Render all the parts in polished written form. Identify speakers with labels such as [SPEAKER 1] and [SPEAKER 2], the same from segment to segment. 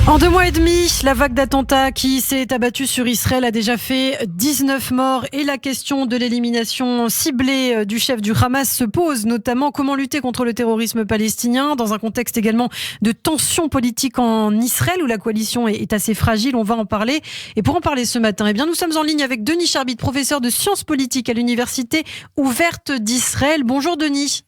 [SPEAKER 1] En 2 mois et demi, la vague d'attentats qui s'est abattue sur Israël a déjà fait 19 morts et la question de l'élimination ciblée du chef du Hamas se pose, notamment comment lutter contre le terrorisme palestinien dans un contexte également de tensions politiques en Israël où la coalition est assez fragile. On va en parler. Et pour en parler ce matin, nous sommes en ligne avec Denis Charbit, professeur de sciences politiques à l'Université ouverte d'Israël. Bonjour Denis.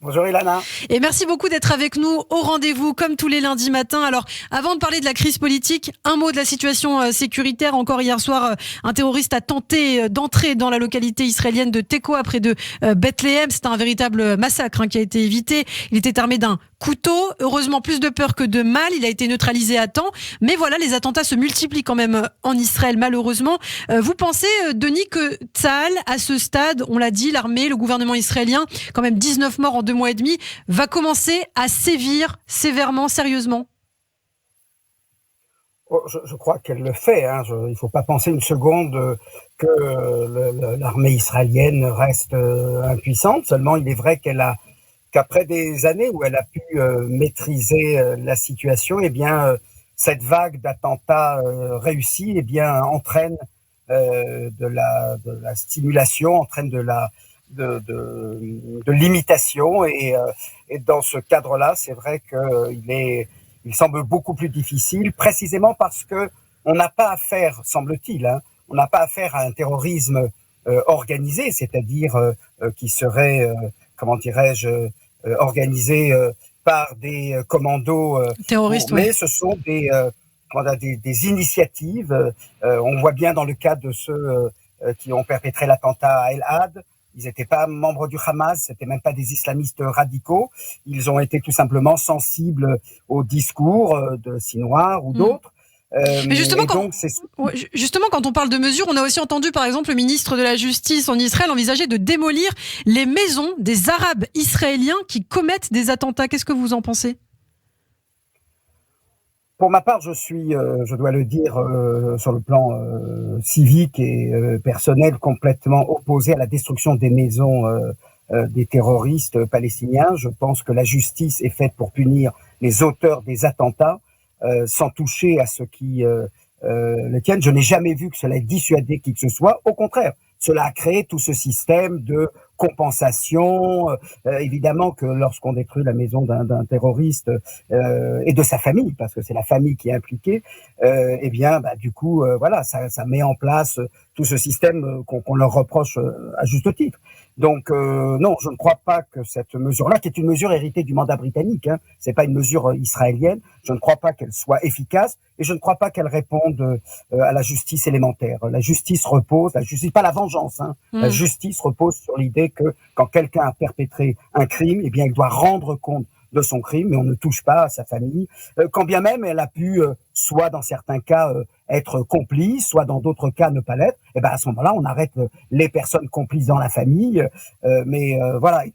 [SPEAKER 2] Bonjour Ilana.
[SPEAKER 1] Et merci beaucoup d'être avec nous au rendez-vous comme tous les lundis matins. Alors, avant de parler de la crise politique, un mot de la situation sécuritaire. Encore hier soir, un terroriste a tenté d'entrer dans la localité israélienne de Tekoa près de Bethléem. C'est un véritable massacre qui a été évité. Il était armé d'un couteau. Heureusement, plus de peur que de mal. Il a été neutralisé à temps. Mais voilà, les attentats se multiplient quand même en Israël, malheureusement. Vous pensez, Denis, que Tsahal, à ce stade, on l'a dit, l'armée, le gouvernement israélien, quand même 19 morts en 2 mois et demi, va commencer à sévir sévèrement, sérieusement?
[SPEAKER 2] Je crois qu'elle le fait. Il ne faut pas penser une seconde que l'armée israélienne reste impuissante. Seulement, il est vrai qu'après des années où elle a pu maîtriser la situation, cette vague d'attentats réussis entraîne de la stimulation, entraîne de l'imitation et dans ce cadre-là, c'est vrai qu'il semble beaucoup plus difficile, précisément parce que on n'a pas affaire, semble-t-il, on n'a pas affaire à un terrorisme organisé, c'est-à-dire qui serait, organisé par des commandos
[SPEAKER 1] terroristes,
[SPEAKER 2] mais ce sont des initiatives. On voit bien dans le cas de ceux qui ont perpétré l'attentat à El-Had. Ils n'étaient pas membres du Hamas, c'était même pas des islamistes radicaux. Ils ont été tout simplement sensibles au discours de Sinwar ou d'autres.
[SPEAKER 1] Mais justement, quand on parle de mesures, on a aussi entendu par exemple le ministre de la Justice en Israël envisager de démolir les maisons des Arabes israéliens qui commettent des attentats. Qu'est-ce que vous en pensez ?
[SPEAKER 2] Pour ma part, je suis, je dois le dire, sur le plan civique et personnel, complètement opposé à la destruction des maisons des terroristes palestiniens. Je pense que la justice est faite pour punir les auteurs des attentats, sans toucher à ceux qui le tiennent. Je n'ai jamais vu que cela ait dissuadé qui que ce soit. Au contraire, cela a créé tout ce système de compensation. Évidemment que lorsqu'on détruit la maison d'un terroriste et de sa famille, parce que c'est la famille qui est impliquée, ça met en place tout ce système qu'on leur reproche à juste titre. Donc non, je ne crois pas que cette mesure-là, qui est une mesure héritée du mandat britannique, c'est pas une mesure israélienne, je ne crois pas qu'elle soit efficace et je ne crois pas qu'elle réponde à la justice élémentaire. La justice repose, pas la vengeance, la justice repose sur l'idée que quand quelqu'un a perpétré un crime, il doit rendre compte de son crime, mais on ne touche pas à sa famille, quand bien même elle a pu, soit dans certains cas, être complice, soit dans d'autres cas ne pas l'être. Et à ce moment-là, on arrête les personnes complices dans la famille, et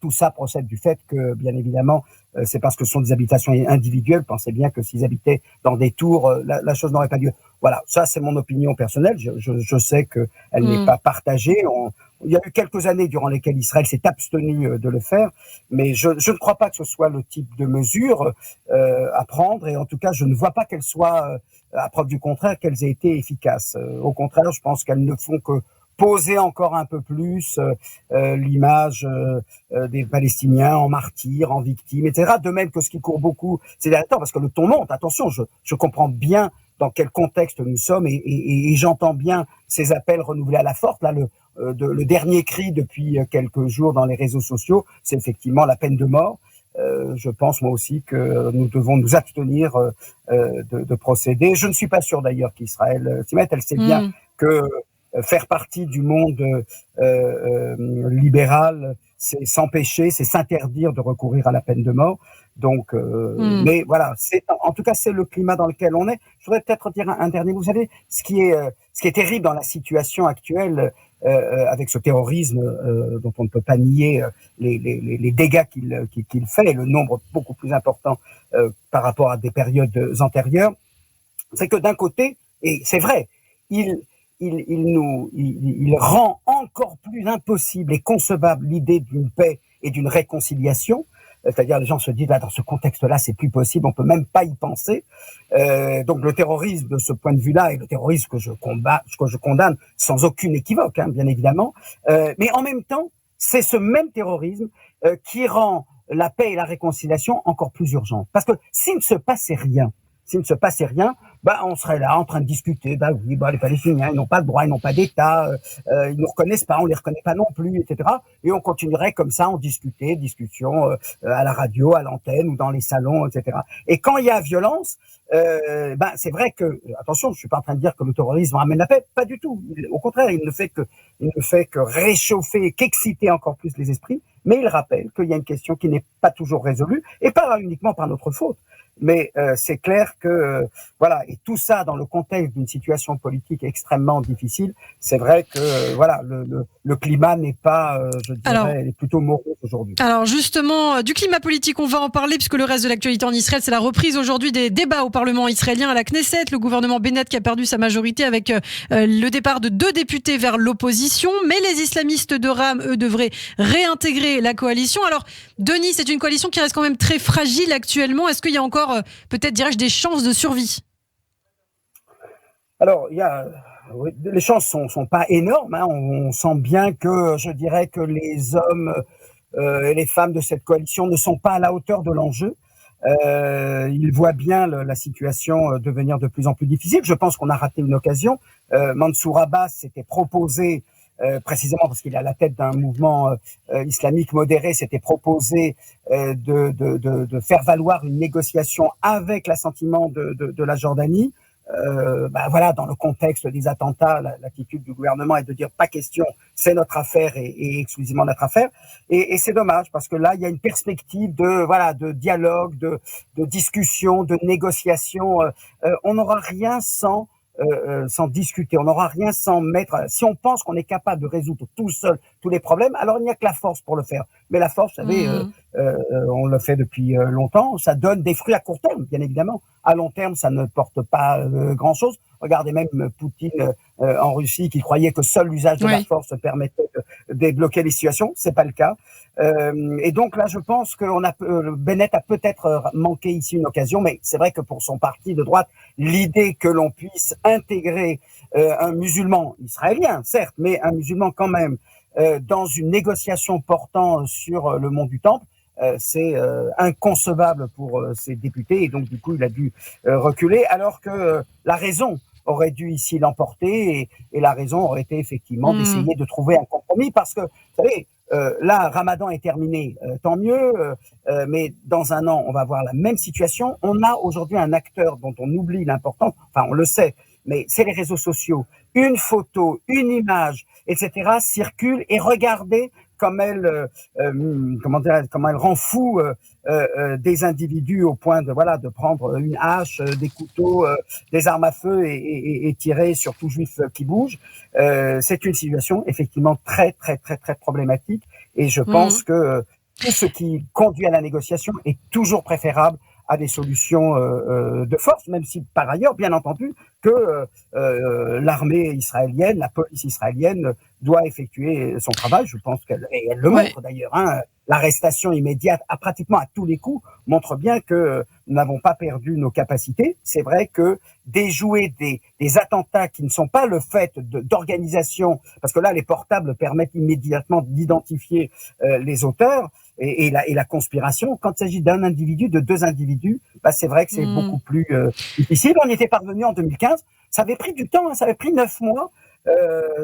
[SPEAKER 2] tout ça procède du fait que, bien évidemment, c'est parce que ce sont des habitations individuelles. Pensez bien que s'ils habitaient dans des tours, la chose n'aurait pas lieu. Voilà, ça c'est mon opinion personnelle. Je sais que elle n'est pas partagée. Il y a eu quelques années durant lesquelles Israël s'est abstenu de le faire, mais je ne crois pas que ce soit le type de mesure à prendre, et en tout cas, je ne vois pas qu'elles soient, à preuve du contraire, qu'elles aient été efficaces. Au contraire, je pense qu'elles ne font que poser encore un peu plus l'image des Palestiniens en martyrs, en victimes, etc. De même que ce qui court beaucoup ces derniers temps, parce que le ton monte. Attention, je comprends bien dans quel contexte nous sommes et j'entends bien ces appels renouvelés à la force. Là, le dernier cri depuis quelques jours dans les réseaux sociaux, c'est effectivement la peine de mort. Je pense moi aussi que nous devons nous abstenir de procéder. Je ne suis pas sûr d'ailleurs qu'Israël s'y mette. Elle sait bien que faire partie du monde libéral, c'est s'empêcher, c'est s'interdire de recourir à la peine de mort. Donc, mais voilà, en tout cas, c'est le climat dans lequel on est. Je voudrais peut-être dire un dernier mot. Vous savez, ce qui est terrible dans la situation actuelle, avec ce terrorisme dont on ne peut pas nier les dégâts qu'il fait, et le nombre beaucoup plus important par rapport à des périodes antérieures, c'est que d'un côté, et c'est vrai, il rend encore plus impossible et concevable l'idée d'une paix et d'une réconciliation, C'est-à-dire les gens se disent, dans ce contexte-là, c'est plus possible, on peut même pas y penser. Donc le terrorisme, de ce point de vue-là, est le terrorisme que je condamne sans aucune équivoque, bien évidemment. Mais en même temps, c'est ce même terrorisme qui rend la paix et la réconciliation encore plus urgentes. Parce que s'il ne se passait rien, on serait là en train de discuter. Oui, les Palestiniens, ils n'ont pas le droit, ils n'ont pas d'État, ils nous reconnaissent pas, on les reconnaît pas non plus, etc. Et on continuerait comme ça, discussion à la radio, à l'antenne ou dans les salons, etc. Et quand il y a violence, c'est vrai que, attention, je suis pas en train de dire que le terrorisme ramène la paix, pas du tout. Au contraire, il ne fait que réchauffer, qu'exciter encore plus les esprits. Mais il rappelle qu'il y a une question qui n'est pas toujours résolue, et pas uniquement par notre faute. Mais c'est clair que et tout ça dans le contexte d'une situation politique extrêmement difficile, c'est vrai que le climat n'est pas, il est plutôt morose aujourd'hui.
[SPEAKER 1] Alors justement, du climat politique, on va en parler puisque le reste de l'actualité en Israël, c'est la reprise aujourd'hui des débats au Parlement israélien à la Knesset. Le gouvernement Bennett qui a perdu sa majorité avec le départ de 2 députés vers l'opposition, mais les islamistes de Ra'am, eux, devraient réintégrer la coalition. Alors Denis, c'est une coalition qui reste quand même très fragile actuellement. Est-ce qu'il y a encore peut-être, dirais-je, des chances de survie?
[SPEAKER 2] Alors, les chances sont pas énormes. On sent bien que, je dirais que les hommes et les femmes de cette coalition ne sont pas à la hauteur de l'enjeu. Ils voient bien la situation devenir de plus en plus difficile. Je pense qu'on a raté une occasion. Mansour Abbas s'était proposé, précisément parce qu'il est à la tête d'un mouvement islamique modéré, s'était proposé de faire valoir une négociation avec l'assentiment de la Jordanie. Dans le contexte des attentats, l'attitude du gouvernement est de dire pas question, c'est notre affaire et exclusivement notre affaire. Et c'est dommage parce que là, il y a une perspective de dialogue, de discussion, de négociation. On n'aura rien sans discuter, on n'aura rien sans mettre. Si on pense qu'on est capable de résoudre tout seul tous les problèmes, alors il n'y a que la force pour le faire. Mais la force, vous savez, on le fait depuis longtemps, ça donne des fruits à court terme, bien évidemment. À long terme, ça ne porte pas grand-chose. Regardez même Poutine en Russie qui croyait que seul l'usage de la force permettait de débloquer les situations. C'est pas le cas. Et donc là, je pense que Bennett a peut-être manqué ici une occasion, mais c'est vrai que pour son parti de droite, l'idée que l'on puisse intégrer un musulman israélien, certes, mais un musulman quand même, dans une négociation portant sur le mont du Temple, c'est inconcevable pour ces députés, et donc du coup il a dû reculer, alors que la raison aurait dû ici l'emporter, et la raison aurait été effectivement d'essayer de trouver un compromis, parce que, vous savez, là, Ramadan est terminé, tant mieux, mais dans un an, on va avoir la même situation. On a aujourd'hui un acteur dont on oublie l'importance, enfin on le sait, mais c'est les réseaux sociaux. Une photo, une image, etc. circule, et regardez comme elle rend fou des individus au point de prendre une hache, des couteaux, des armes à feu et tirer sur tout juif qui bouge. C'est une situation effectivement très très très très problématique, et je pense que tout ce qui conduit à la négociation est toujours préférable à des solutions de force, même si par ailleurs, bien entendu, que l'armée israélienne, la police israélienne doit effectuer son travail. Je pense qu'elle le montre d'ailleurs. L'arrestation immédiate, pratiquement à tous les coups, montre bien que nous n'avons pas perdu nos capacités. C'est vrai que déjouer des attentats qui ne sont pas le fait d'organisation, parce que là, les portables permettent immédiatement d'identifier les auteurs, et la conspiration, quand il s'agit d'un individu, de 2 individus, c'est vrai que c'est beaucoup plus difficile. On y était parvenu en 2015. Ça avait pris du temps, ça avait pris 9 mois.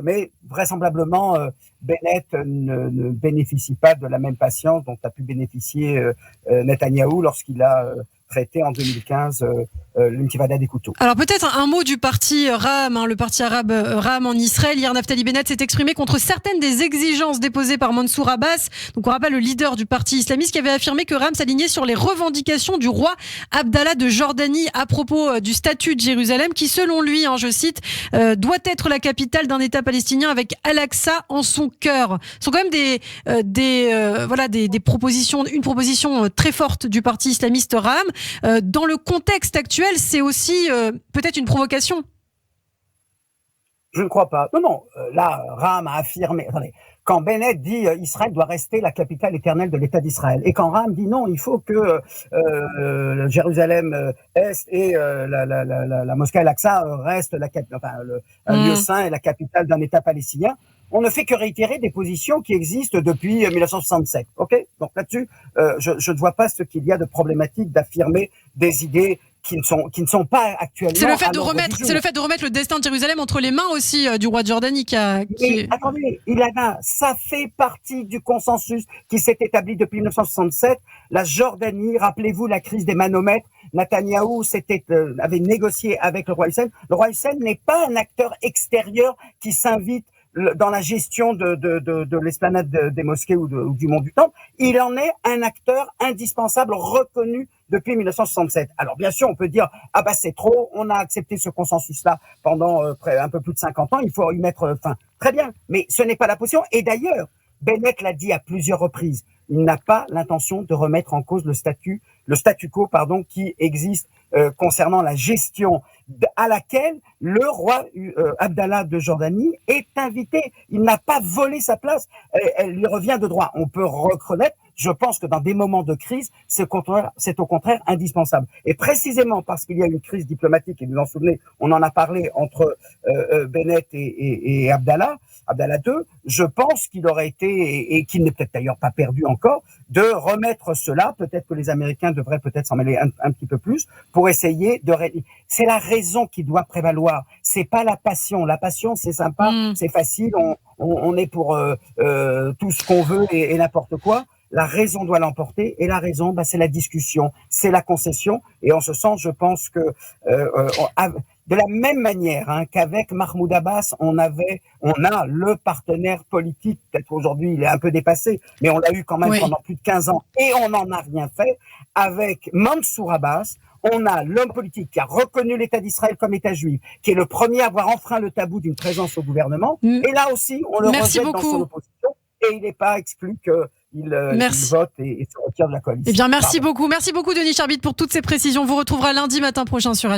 [SPEAKER 2] Mais vraisemblablement, Bennett ne bénéficie pas de la même patience dont a pu bénéficier Netanyahou lorsqu'il a traité en 2015 l'intifada des couteaux.
[SPEAKER 1] Alors peut-être un mot du parti Ra'am, le parti arabe Ra'am en Israël. Hier, Naftali Bennett s'est exprimé contre certaines des exigences déposées par Mansour Abbas. Donc on rappelle le leader du parti islamiste qui avait affirmé que Ra'am s'alignait sur les revendications du roi Abdallah de Jordanie à propos du statut de Jérusalem qui, selon lui, je cite, doit être la capitale d'un État palestinien avec Al-Aqsa en son cœur. Ce sont quand même des propositions, une proposition très forte du parti islamiste Ra'am. Dans le contexte actuel, c'est aussi peut-être une provocation.
[SPEAKER 2] Je ne crois pas. Non. Là, Ra'am a affirmé. Attendez, quand Bennett dit Israël doit rester la capitale éternelle de l'État d'Israël, et quand Rand dit non, il faut que Jérusalem Est et la mosquée Al-Aqsa reste un lieu saint et la capitale d'un État palestinien, on ne fait que réitérer des positions qui existent depuis 1967. Ok, donc là-dessus, je ne vois pas ce qu'il y a de problématique d'affirmer des idées qui ne sont pas actuellement.
[SPEAKER 1] C'est le fait de remettre le destin de Jérusalem entre les mains aussi du roi de Jordanie
[SPEAKER 2] Attendez, Ilana, ça fait partie du consensus qui s'est établi depuis 1967. La Jordanie, rappelez-vous la crise des manomètres, Netanyahou avait négocié avec le roi Hussein. Le roi Hussein n'est pas un acteur extérieur qui s'invite dans la gestion de l'esplanade des mosquées ou du mont du Temple. Il en est un acteur indispensable, reconnu depuis 1967. Alors bien sûr, on peut dire ah bah c'est trop, on a accepté ce consensus-là pendant un peu plus de 50 ans, il faut y mettre fin. Très bien, mais ce n'est pas la position. Et d'ailleurs, Bennett l'a dit à plusieurs reprises, il n'a pas l'intention de remettre en cause le statu quo qui existe concernant la gestion à laquelle le roi Abdallah de Jordanie est invité. Il n'a pas volé sa place, elle lui revient de droit. On peut reconnaître, je pense que dans des moments de crise, c'est au contraire indispensable. Et précisément parce qu'il y a une crise diplomatique, et vous en souvenez, on en a parlé entre Bennett et Abdallah II, je pense qu'il aurait été, et qu'il n'est peut-être d'ailleurs pas perdu encore, de remettre cela. Peut-être que les Américains devraient peut-être s'en mêler un petit peu plus pour essayer c'est la raison qui doit prévaloir. C'est pas la passion. La passion, c'est sympa, c'est facile, on est pour tout ce qu'on veut et n'importe quoi. La raison doit l'emporter, et la raison, c'est la discussion, c'est la concession. Et en ce sens, je pense que de la même manière qu'avec Mahmoud Abbas, on a le partenaire politique. Peut-être aujourd'hui, il est un peu dépassé, mais on l'a eu quand même pendant plus de 15 ans, et on n'en a rien fait. Avec Mansour Abbas, on a l'homme politique qui a reconnu l'État d'Israël comme État juif, qui est le premier à avoir enfreint le tabou d'une présence au gouvernement. Et là aussi, on le rejette dans son opposition, et il n'est pas exclu qu'il vote et se retire de la coalition.
[SPEAKER 1] Eh bien, merci beaucoup. Merci beaucoup, Denis Charbit, pour toutes ces précisions. On vous retrouvera lundi matin prochain sur